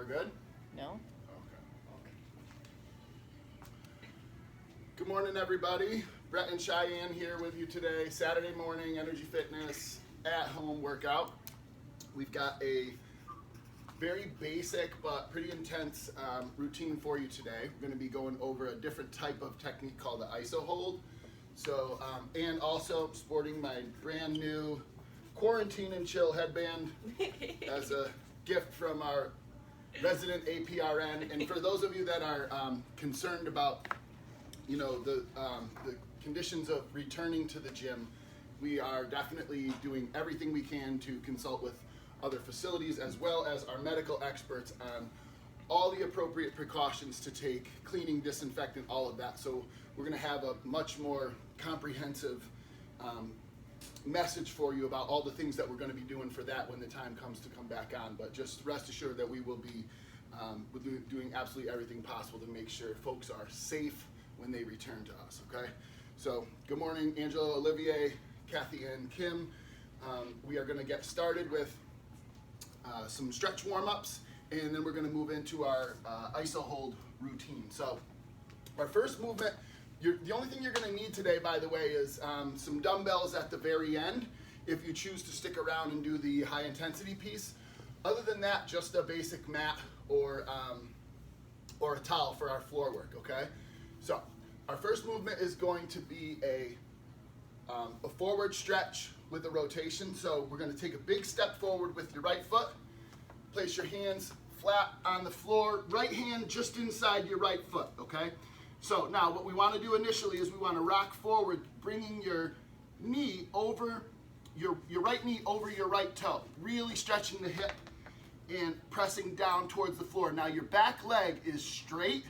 we're good? No? Okay. Good morning, everybody. Brett and Cheyenne here with you today. Saturday morning, Energy Fitness at-home workout. We've got a very basic but pretty intense routine for you today. We're going to be going over a different type of technique called the ISO hold. So, and also sporting my brand new Quarantine and Chill headband as a gift from our resident APRN. And for those of you that are concerned about, you know, the conditions of returning to the gym, we are definitely doing everything we can to consult with other facilities as well as our medical experts on all the appropriate precautions to take, cleaning, disinfectant, all of that. So we're going to have a much more comprehensive message for you about all the things that we're going to be doing for that when the time comes to come back on. But just rest assured that we will be doing absolutely everything possible to make sure folks are safe when they return to us, okay? So good morning, Angela, Olivier, Kathy, and Kim. We are going to get started with some stretch warm-ups, and then we're going to move into our ISO hold routine. So our first movement, the only thing you're going to need today, by the way, is some dumbbells at the very end if you choose to stick around and do the high intensity piece. Other than that, just a basic mat or a towel for our floor work, okay? So our first movement is going to be a forward stretch with a rotation. So we're going to take a big step forward with your right foot. Place your hands flat on the floor, right hand just inside your right foot, okay? So now what we want to do initially is we want to rock forward, bringing your knee over, your right knee over your right toe, really stretching the hip and pressing down towards the floor. Now your back leg is straight,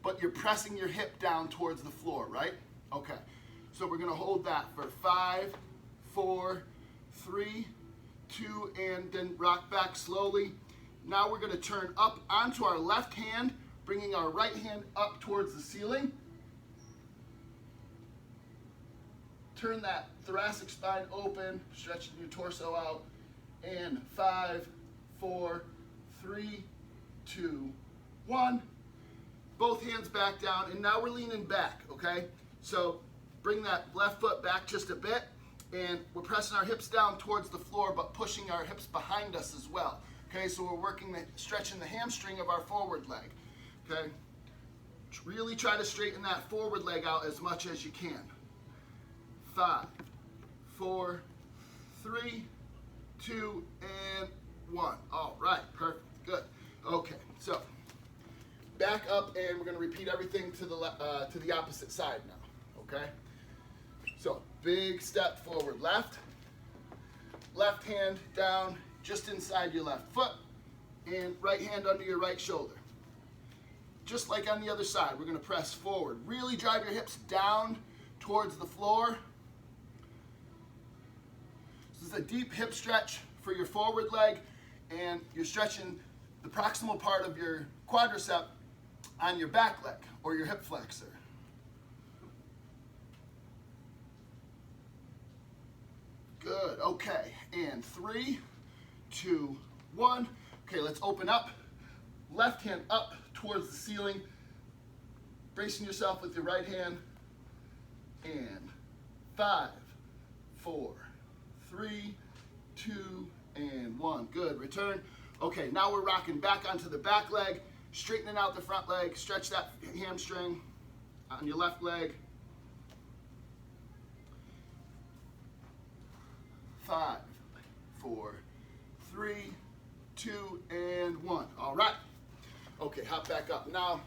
but you're pressing your hip down towards the floor, right? Okay, so we're going to hold that for 5, 4, 3, 2, and then rock back slowly. Now we're going to turn up onto our left hand, bringing our right hand up towards the ceiling. Turn that thoracic spine open, stretching your torso out. And 5, 4, 3, 2, 1. Both hands back down, and now we're leaning back, okay? So bring that left foot back just a bit, and we're pressing our hips down towards the floor, but pushing our hips behind us as well. Okay, so we're stretching the hamstring of our forward leg. Okay, really try to straighten that forward leg out as much as you can. 5, 4, 3, 2, and 1. All right, perfect, good. Okay, so back up, and we're going to repeat everything to the opposite side now. Okay, so big step forward, left hand down just inside your left foot, and right hand under your right shoulder. Just like on the other side, we're going to press forward. Really drive your hips down towards the floor. This is a deep hip stretch for your forward leg, and you're stretching the proximal part of your quadricep on your back leg or your hip flexor. Good, okay, and 3, 2, 1. Okay, let's open up. Left hand up towards the ceiling. Bracing yourself with your right hand. And 5, 4, 3, 2, and 1. Good, return. Okay, now we're rocking back onto the back leg, straightening out the front leg, stretch that hamstring on your left leg. 5, 4, 3, 2, and 1. All right. Okay, hop back up. Now,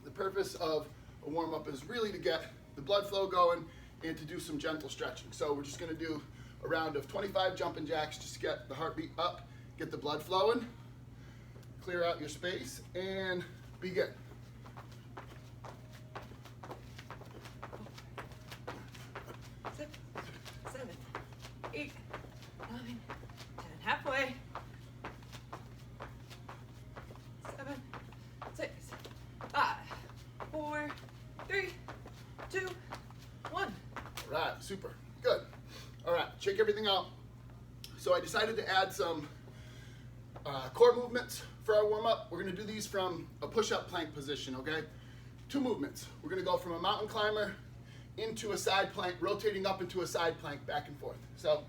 the purpose of a warm-up is really to get the blood flow going and to do some gentle stretching. So we're just going to do a round of 25 jumping jacks just to get the heartbeat up, get the blood flowing, clear out your space, and begin. Halfway. 7, 6, 5, 4, 3, 2, 1. All right, super, good. All right, check everything out. So I decided to add some core movements for our warm-up, we're gonna do these from a push-up plank position, okay? 2 movements. We're gonna go from a mountain climber into a side plank, rotating up into a side plank, back and forth. So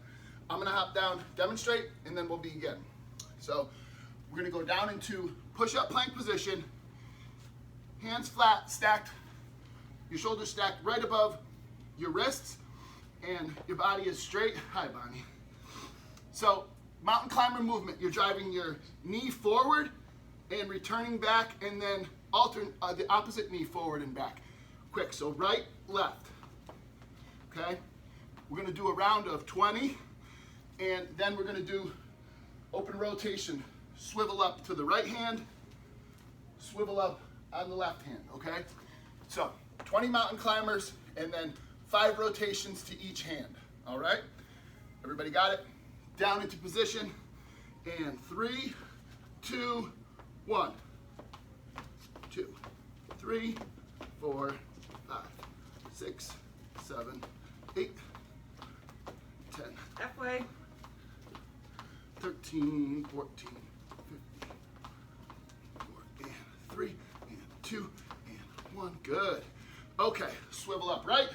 I'm gonna hop down, demonstrate, and then we'll begin. So we're gonna go down into push-up plank position, hands flat, stacked, your shoulders stacked right above your wrists, and your body is straight. Hi, Bonnie. So mountain climber movement, you're driving your knee forward and returning back, and then the opposite knee forward and back. Quick, so right, left, okay? We're gonna do a round of 20, and then we're gonna do open rotation. Swivel up to the right hand, swivel up on the left hand, okay? So 20 mountain climbers, and then 5 rotations to each hand, all right? Everybody got it? Down into position, and 3, 2, 1. 2, 3, 4, 5, 6, 7, 8, 10, Halfway. 13, 14, 15, 4, and 3, and 2, and 1. Good. Okay, swivel up right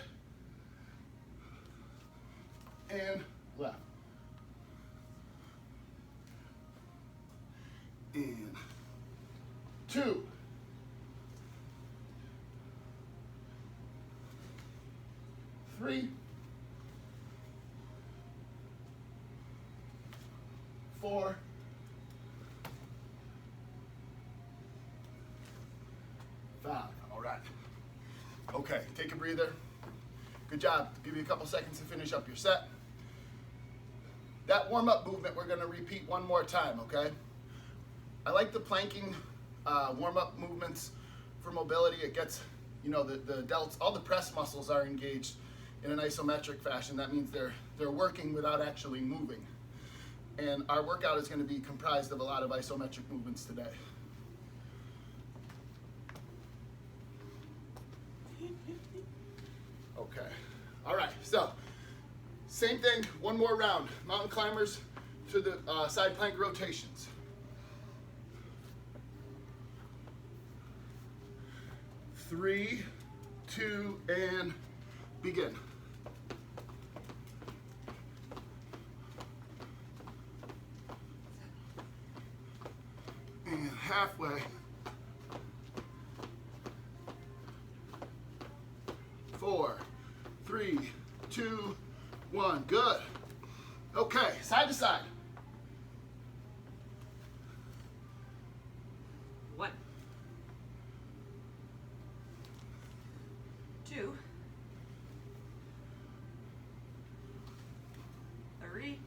and left. And 2. 3. 4. 5. All right. Okay, take a breather. Good job. Give you a couple seconds to finish up your set. That warm-up movement we're gonna repeat one more time, okay? I like the planking warm-up movements for mobility. It gets, you know, the delts, all the press muscles are engaged in an isometric fashion. That means they're working without actually moving. And our workout is gonna be comprised of a lot of isometric movements today. Okay, all right, so same thing, one more round. Mountain climbers to the side plank rotations. 3, 2, and begin. And halfway. 4, 3, 2, 1. Good. Okay, side to side. 1, 2, 3,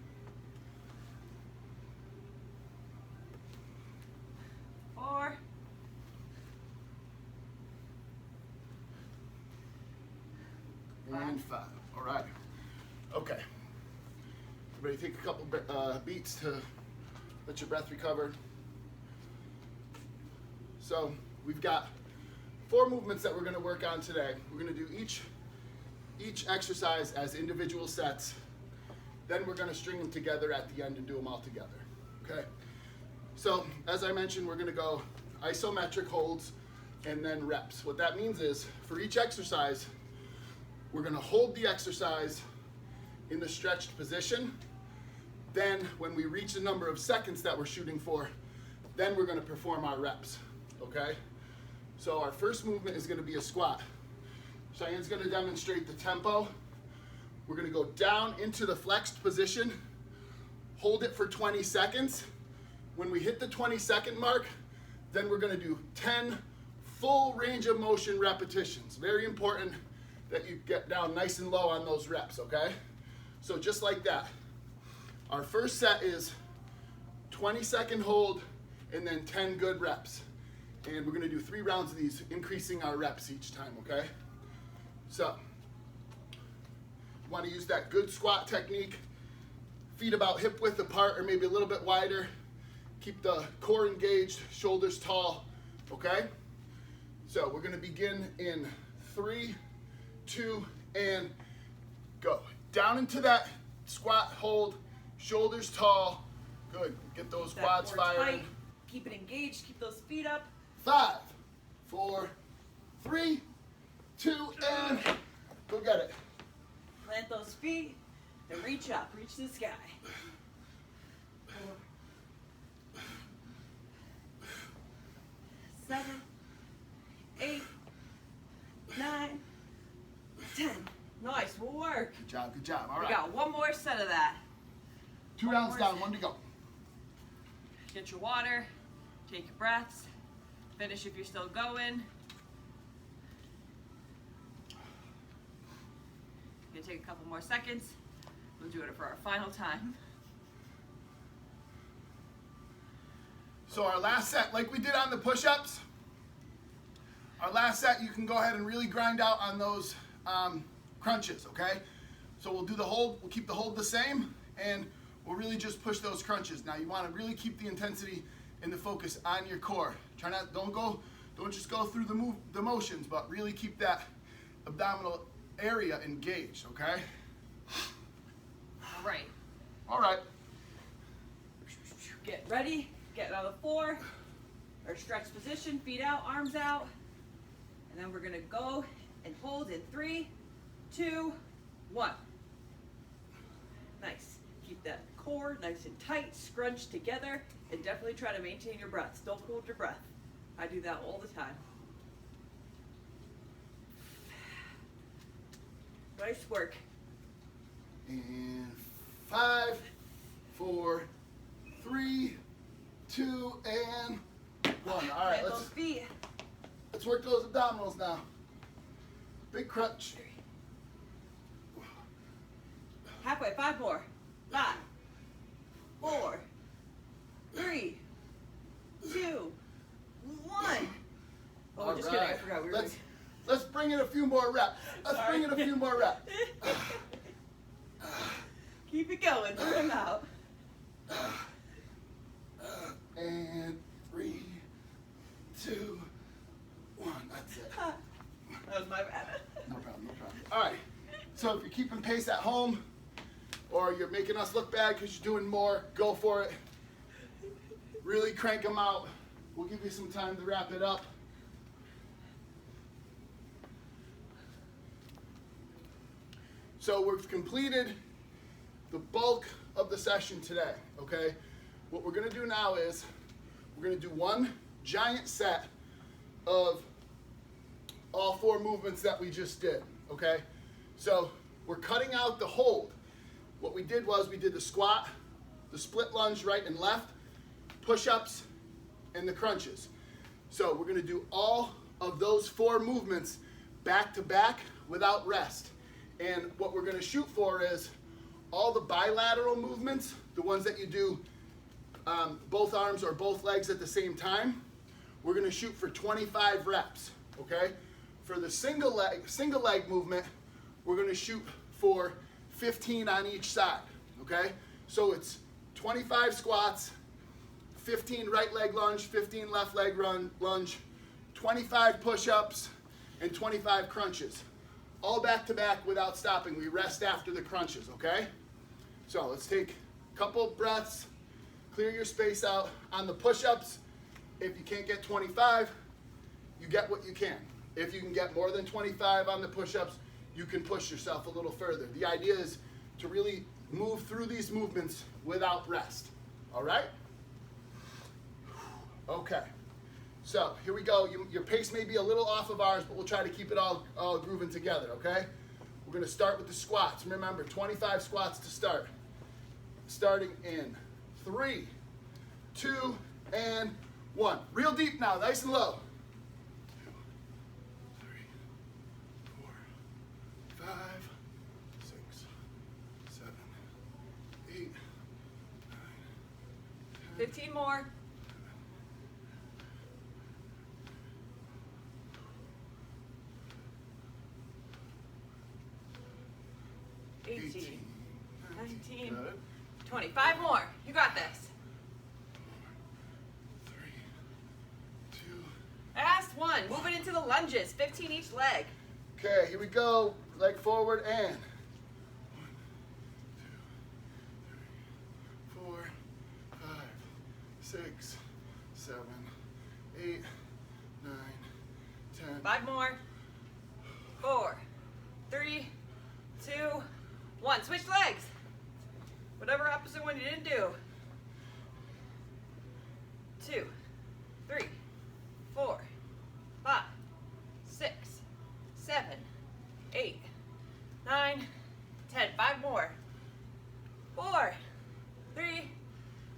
4, and 5. All right. Okay. Everybody take a couple beats to let your breath recover. So we've got 4 movements that we're going to work on today. We're going to do each exercise as individual sets. Then we're going to string them together at the end and do them all together. Okay. So as I mentioned, we're going to go isometric holds and then reps. What that means is for each exercise, we're going to hold the exercise in the stretched position. Then when we reach the number of seconds that we're shooting for, then we're going to perform our reps, okay? So our first movement is going to be a squat. Cheyenne's going to demonstrate the tempo. We're going to go down into the flexed position, hold it for 20 seconds. When we hit the 20-second mark, then we're going to do 10 full range of motion repetitions. Very important that you get down nice and low on those reps, okay? So just like that. Our first set is 20-second hold and then 10 good reps. And we're gonna do 3 rounds of these, increasing our reps each time, okay? So, you wanna use that good squat technique, feet about hip width apart or maybe a little bit wider. Keep the core engaged, shoulders tall, okay? So we're gonna begin in 3, 2, and go. Down into that squat hold, shoulders tall. Good, get those quads firing. Keep it engaged. Keep those feet up. 5, 4, 3, 2, and go get it. Plant those feet and reach up. Reach the sky. 7, 8, 9, 10. Nice work. Good job, good job. All We right. got one more set of that. 2 rounds down, 1 to go. Get your water. Take your breaths. Finish if you're still going. Gonna take a couple more seconds. We'll do it for our final time. So our last set, like we did on the push-ups, our last set you can go ahead and really grind out on those crunches, okay? So we'll do the hold, we'll keep the hold the same, and we'll really just push those crunches. Now you wanna really keep the intensity and the focus on your core. Try not, don't just go through the motions, but really keep that abdominal area engaged, okay? All right. All right. Get ready. Get on the floor. Or stretch position. Feet out, arms out. And then we're gonna go and hold in 3, 2, 1. Nice. Keep that core nice and tight, scrunched together, and definitely try to maintain your breaths. Don't hold your breath. I do that all the time. Nice work. And 5, 4, 3, 2, and 1. All right, Plant those feet. let's work those abdominals now. Big crunch. Halfway. 5 more. 5, 4, 3, 2, 1. Oh, All just kidding. I right. forgot we were. Let's bring in a few more reps. Let's Sorry. bring in a few more reps. Keep it going. Burn them out. And 3, 2, 1. That's it. That was my bad. No problem, no problem. All right. So if you're keeping pace at home, or you're making us look bad because you're doing more, go for it. Really crank them out. We'll give you some time to wrap it up. So we've completed the bulk of the session today, okay? What we're gonna do now is we're gonna do one giant set of all 4 movements that we just did, okay? So we're cutting out the hold. What we did was we did the squat, the split lunge right and left, push-ups, and the crunches. So we're gonna do all of those 4 movements back to back without rest. And what we're gonna shoot for is all the bilateral movements, the ones that you do both arms or both legs at the same time, we're gonna shoot for 25 reps, okay? For the single leg movement, we're gonna shoot for 15 on each side, okay? So it's 25 squats, 15 right leg lunge, 15 left leg lunge, 25 push-ups, and 25 crunches. All back to back without stopping. We rest after the crunches, okay? So let's take a couple breaths, clear your space out. On the push-ups, if you can't get 25, you get what you can. If you can get more than 25 on the push-ups, you can push yourself a little further. The idea is to really move through these movements without rest, all right? Okay, so here we go. Your pace may be a little off of ours, but we'll try to keep it all grooving together, okay? We're gonna start with the squats. Remember, 25 squats to start. Starting in 3, 2, and 1. Real deep now, nice and low. 2, 3, 4, 5, 6, 7, 8, 9, 10. 15 more. 18, 19, Good. 20. 5 more. You got this. 3, 2. Last one. Move it into the lunges. 15 each leg. Okay, here we go. Leg forward and 1, 2, 3, 4, 5, 6, 7, 5 more. 4, 3, 2, 1. Switch legs. Whatever opposite one you didn't do. 2, 3, 4, 5, 6, 7, 8, 9, 10. 5 more. 4, 3,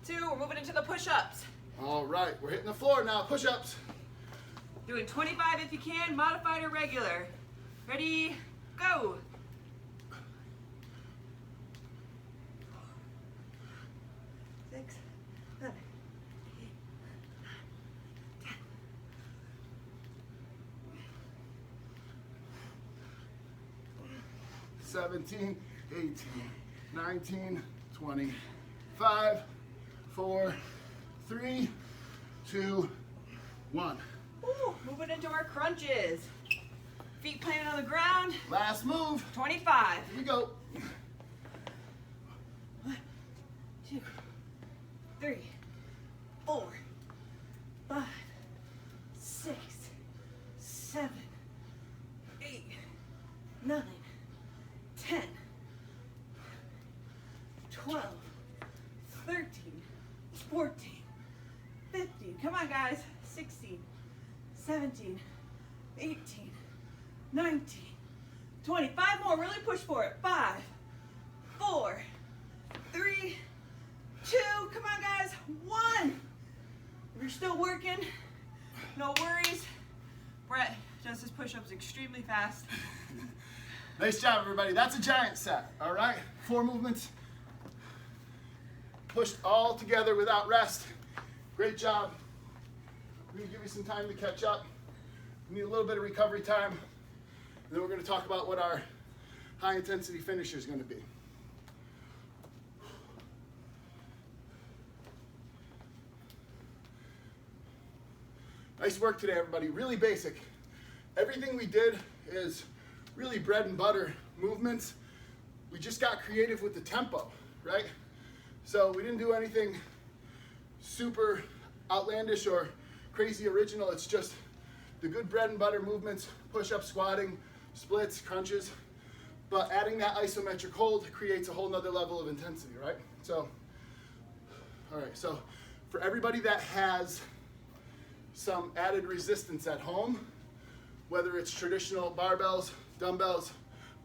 2. We're moving into the push-ups. All right, we're hitting the floor now. Push-ups. Doing 25 if you can, modified or regular. Ready, go. 6, 7, 8, 9, 10. 17, 18, 19, 20, 5, 4, 3, 2, 1. Ooh, moving into our crunches. Feet planted on the ground. Last move. 25. Here we go. 1, 2, 3, 4, 5, 6, 7, 8, 9, 10, 12, 13, 14, 15. Come on, guys. 16, 17, 18, 19, 20. 5 more. Really push for it. 5, 4, 3, 2. Come on, guys. 1. If you're still working, no worries. Brett does his push-ups extremely fast. Nice job, everybody. That's a giant set, all right? 4 movements. Pushed all together without rest. Great job. We're gonna give you some time to catch up. We need a little bit of recovery time. And then we're gonna talk about what our high intensity finisher is gonna be. Nice work today, everybody. Really basic. Everything we did is really bread and butter movements. We just got creative with the tempo, right? So we didn't do anything super outlandish or crazy original. It's just the good bread and butter movements, push-up, squatting, splits, crunches. But adding that isometric hold creates a whole nother level of intensity, right? So, all right, so for everybody that has some added resistance at home, whether it's traditional barbells, dumbbells,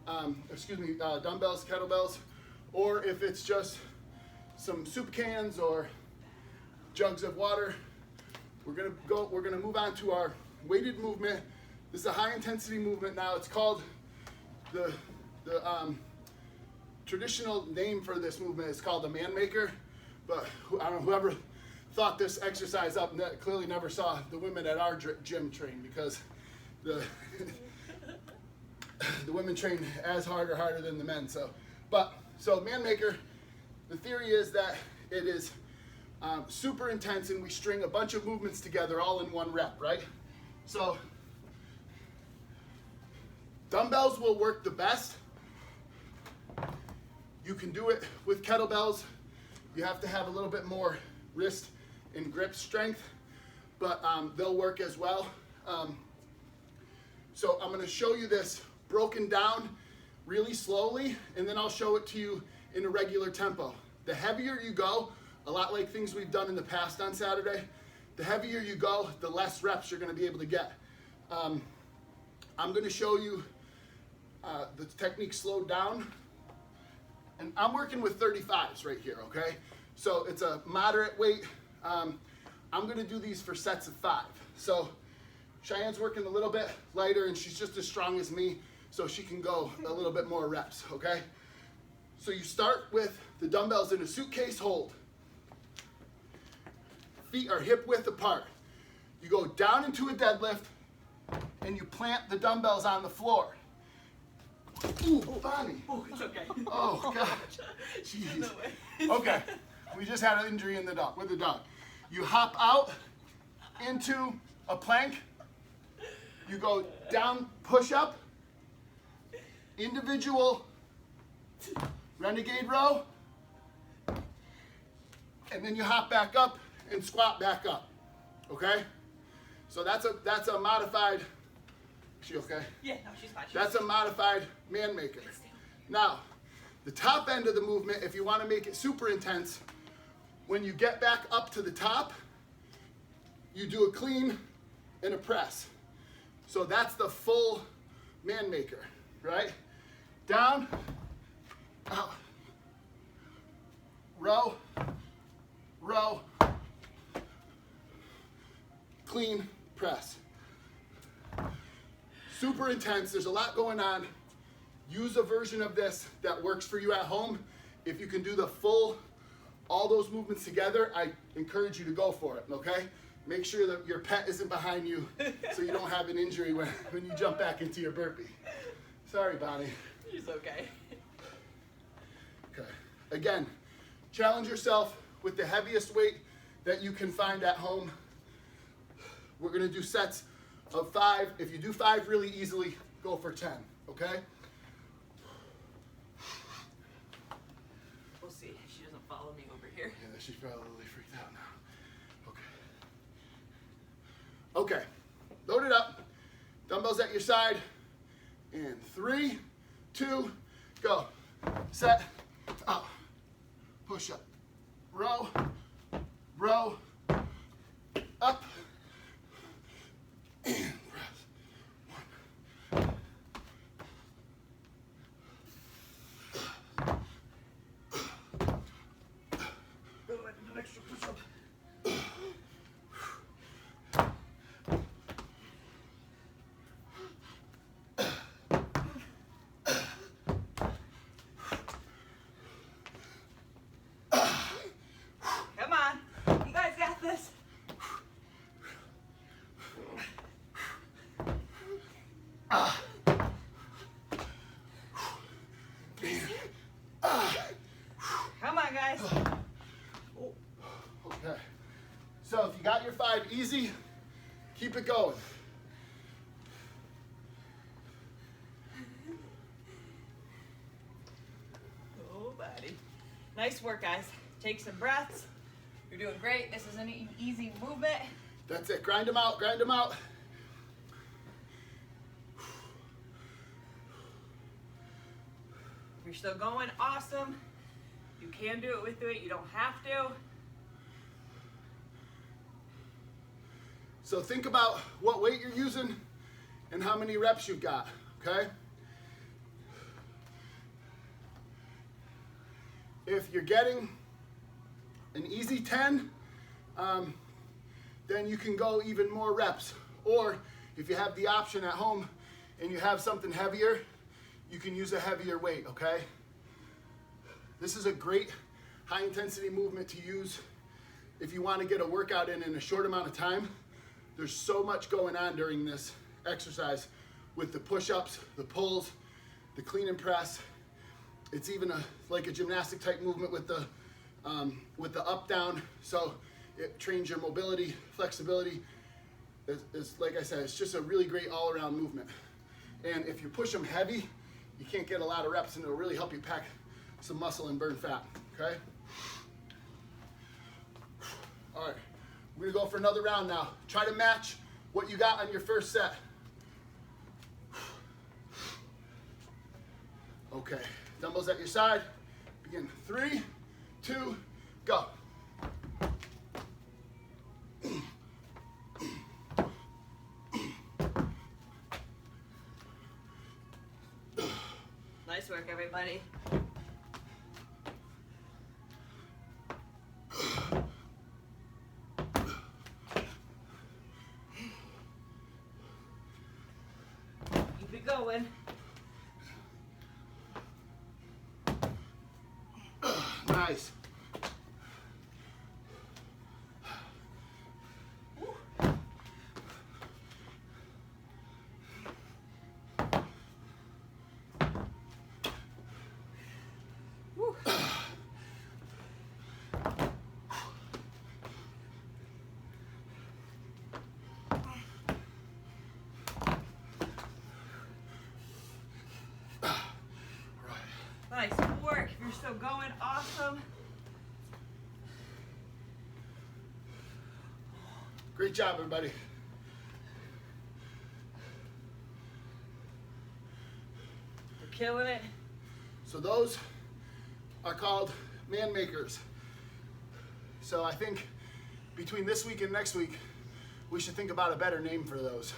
dumbbells, kettlebells, or if it's just some soup cans or jugs of water, we're gonna move on to our weighted movement. This is a high intensity movement now. It's called the traditional name for this movement is called the man maker, but I don't know, whoever thought this exercise up clearly never saw the women at our gym train, because the women train as hard or harder than the men. So man maker, the theory is that it is super intense and we string a bunch of movements together all in one rep, right? So dumbbells will work the best. You can do it with kettlebells. You have to have a little bit more wrist and grip strength, but they'll work as well. So I'm gonna show you this broken down really slowly, and then I'll show it to you in a regular tempo. The heavier you go, a lot like things we've done in the past on Saturday, the heavier you go, the less reps you're gonna be able to get. I'm gonna show you the technique slowed down, and I'm working with 35s right here, okay? So it's a moderate weight. I'm gonna do these for sets of 5. So Cheyenne's working a little bit lighter and she's just as strong as me, so she can go a little bit more reps, okay? So you start with the dumbbells in a suitcase hold. Feet are hip width apart. You go down into a deadlift and you plant the dumbbells on the floor. Ooh, Bonnie. Oh, it's okay. Oh, God. Jeez. Okay, we just had an injury with the dog. You hop out into a plank. You go down, push up, individual renegade row, and then you hop back up and squat back up, okay? So that's a modified She okay? Yeah, no, she's fine. That's a modified man maker. Now, the top end of the movement, if you want to make it super intense, when you get back up to the top, you do a clean and a press. So that's the full man maker, right? Down, out, row, row, clean, press. Super intense, there's a lot going on. Use a version of this that works for you at home. If you can do the full, all those movements together, I encourage you to go for it, okay? Make sure that your pet isn't behind you so you don't have an injury when you jump back into your burpee. Sorry, Bonnie. She's okay. Okay. Again, challenge yourself with the heaviest weight that you can find at home. We're gonna do sets of 5. If you do 5 really easily, go for 10, okay? We'll see. She doesn't follow me over here. Yeah, she's probably freaked out now. Okay. Okay, load it up. Dumbbells at your side. And 3, 2, go. Set, out. Push up. Row, row, up. And press. 1. Go ahead and do an extra push up. Come on. You guys got this. Come on, guys. Okay. So if you got your 5 easy, keep it going. Oh, buddy. Nice work, guys. Take some breaths. You're doing great. This is an easy movement. That's it. Grind them out. Grind them out. If you're still going, awesome. You can do it with it. You don't have to. So think about what weight you're using and how many reps you've got, okay? If you're getting an easy 10, then you can go even more reps. Or if you have the option at home and you have something heavier, you can use a heavier weight, okay? This is a great high intensity movement to use if you want to get a workout in a short amount of time. There's so much going on during this exercise with the push-ups, the pulls, the clean and press. It's even like a gymnastic type movement with the up down. So it trains your mobility, flexibility. It's like I said, it's just a really great all around movement. And if you push them heavy, you can't get a lot of reps, and it'll really help you pack some muscle and burn fat, okay? All right, we're gonna go for another round now. Try to match what you got on your first set. Okay, dumbbells at your side. Begin. 3, 2, go. Nice work, everybody. Keep it going. Nice. Woo. Nice work. If you're still going, awesome. Great job, everybody. killing it. So those are called man makers. So I think between this week and next week, we should think about a better name for those.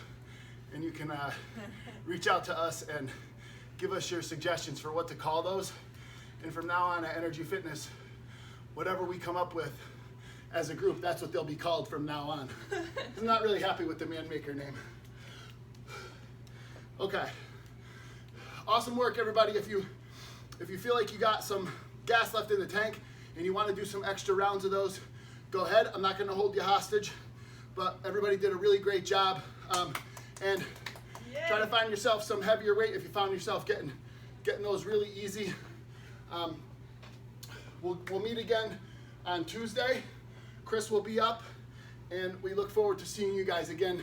And you can reach out to us and give us your suggestions for what to call those. And from now on at Energy Fitness, whatever we come up with as a group, that's what they'll be called from now on. I'm not really happy with the man maker name. Okay. Awesome work, everybody. If you feel like you got some gas left in the tank and you want to do some extra rounds of those, go ahead. I'm not going to hold you hostage, but everybody did a really great job. And try to find yourself some heavier weight if you found yourself getting those really easy. We'll meet again on Tuesday. Chris will be up, and we look forward to seeing you guys again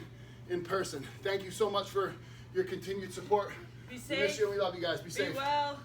in person. Thank you so much for your continued support. Be We miss safe. you and we love you guys. Be safe. Be well.